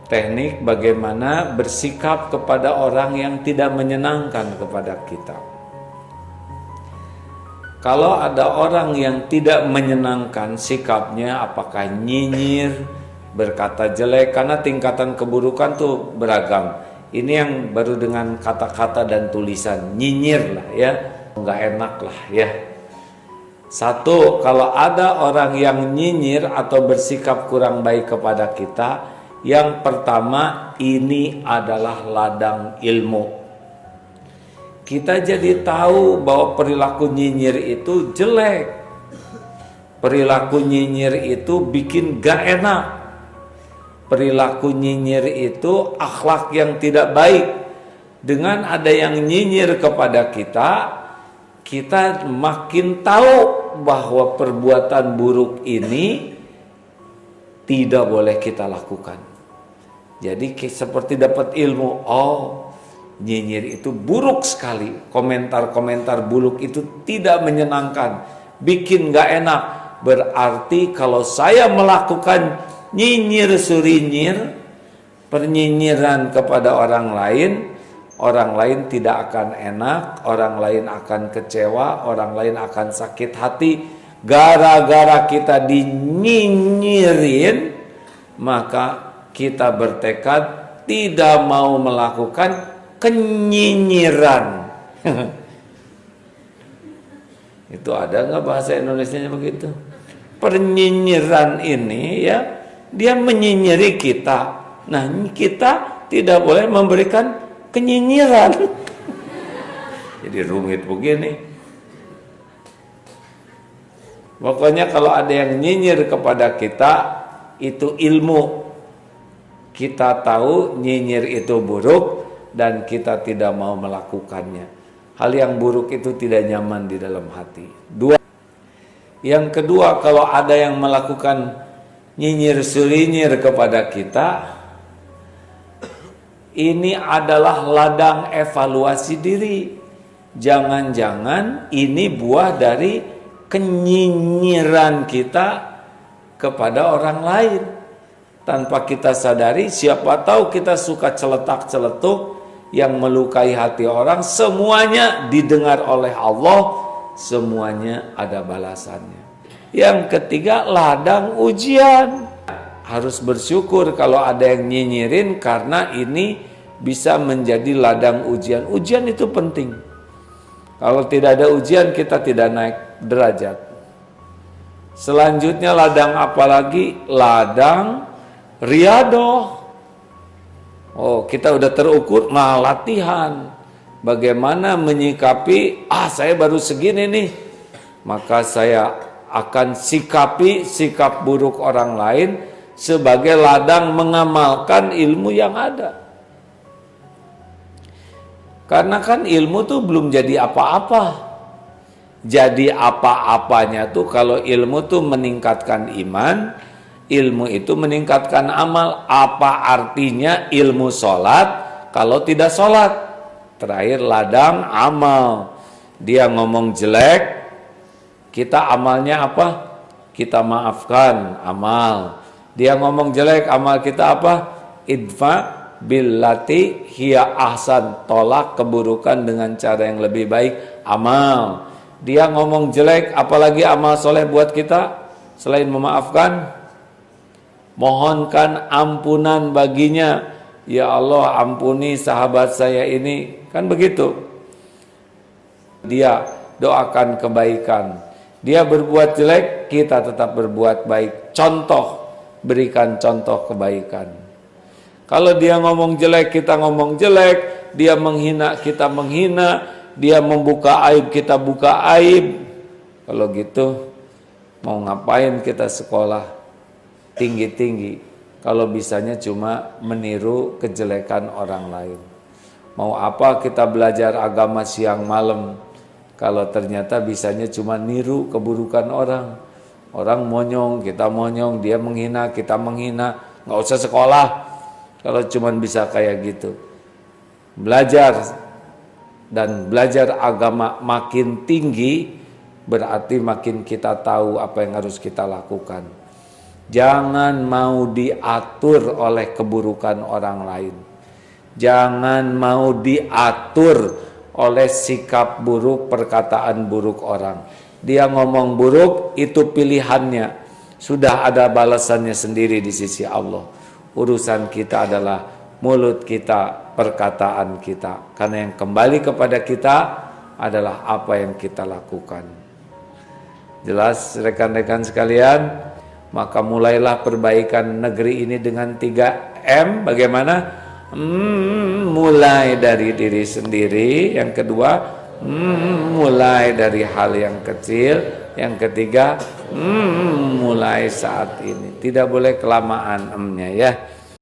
teknik bagaimana bersikap kepada orang yang tidak menyenangkan kepada kita. Kalau ada orang yang tidak menyenangkan sikapnya, apakah nyinyir, berkata jelek, karena tingkatan keburukan tuh beragam. Ini yang baru dengan kata-kata dan tulisan, nyinyir lah ya, nggak enak lah ya. Satu, kalau ada orang yang nyinyir atau bersikap kurang baik kepada kita, yang pertama ini adalah ladang ilmu. Kita jadi tahu bahwa perilaku nyinyir itu jelek. Perilaku nyinyir itu bikin gak enak. Perilaku nyinyir itu akhlak yang tidak baik. Dengan ada yang nyinyir kepada kita, kita makin tahu bahwa perbuatan buruk ini tidak boleh kita lakukan. Jadi seperti dapat ilmu, oh nyinyir itu buruk sekali. Komentar-komentar buruk itu tidak menyenangkan, bikin gak enak. Berarti kalau saya melakukan nyinyir surinyir, pernyinyiran kepada orang lain tidak akan enak, orang lain akan kecewa, orang lain akan sakit hati. Gara-gara kita dinyinyirin, maka kita bertekad tidak mau melakukan kenyinyiran. Itu ada nggak bahasa Indonesianya begitu? Pernyinyiran ini ya, dia menyinyiri kita. Nah, kita tidak boleh memberikan kenyinyiran. Jadi rumit begini. Pokoknya kalau ada yang nyinyir kepada kita, itu ilmu. Kita tahu nyinyir itu buruk dan kita tidak mau melakukannya. Hal yang buruk itu tidak nyaman di dalam hati. Yang kedua, kalau ada yang melakukan nyinyir surinyir kepada kita, ini adalah ladang evaluasi diri. Jangan-jangan ini buah dari kenyinyiran kita kepada orang lain. Tanpa kita sadari, siapa tahu kita suka celetak-celetuk yang melukai hati orang, semuanya didengar oleh Allah, semuanya ada balasannya. Yang ketiga, ladang ujian. Harus bersyukur kalau ada yang nyinyirin, karena ini bisa menjadi ladang ujian. Ujian itu penting. Kalau tidak ada ujian, kita tidak naik derajat. Selanjutnya ladang apa lagi? Ladang riadoh. Oh, kita udah terukur, latihan. Bagaimana menyikapi, saya baru segini nih, maka saya akan sikapi sikap buruk orang lain sebagai ladang mengamalkan ilmu yang ada. Karena kan ilmu tuh belum jadi apa-apa. Jadi apa-apanya tuh kalau ilmu tuh meningkatkan iman, ilmu itu meningkatkan amal. Apa artinya ilmu sholat kalau tidak sholat? Terakhir ladang amal. Dia ngomong jelek, kita amalnya apa? Kita maafkan, amal. Dia ngomong jelek, amal kita apa? Idfa billati hiya ahsan, tolak keburukan dengan cara yang lebih baik, amal. Dia ngomong jelek, apalagi amal soleh buat kita selain memaafkan? Mohonkan ampunan baginya. Ya Allah, ampuni sahabat saya ini. Kan begitu. Dia doakan kebaikan. Dia berbuat jelek, kita tetap berbuat baik. Contoh, berikan contoh kebaikan. Kalau dia ngomong jelek, kita ngomong jelek. Dia menghina, kita menghina. Dia membuka aib, kita buka aib. Kalau gitu, mau ngapain kita sekolah tinggi-tinggi kalau bisanya cuma meniru kejelekan orang lain? Mau apa kita belajar agama siang malam kalau ternyata bisanya cuma niru keburukan orang? Orang monyong, kita monyong, dia menghina, kita menghina. Nggak usah sekolah kalau cuma bisa kayak gitu. Belajar, dan belajar agama makin tinggi berarti makin kita tahu apa yang harus kita lakukan. Jangan mau diatur oleh keburukan orang lain. Jangan mau diatur oleh sikap buruk, perkataan buruk orang. Dia ngomong buruk, itu pilihannya. Sudah ada balasannya sendiri di sisi Allah. Urusan kita adalah mulut kita, perkataan kita. Karena yang kembali kepada kita adalah apa yang kita lakukan. Jelas rekan-rekan sekalian? Maka mulailah perbaikan negeri ini dengan 3M. Bagaimana? Mulai dari diri sendiri. Yang kedua, mulai dari hal yang kecil. Yang ketiga, mulai saat ini. Tidak boleh kelamaan M-nya ya.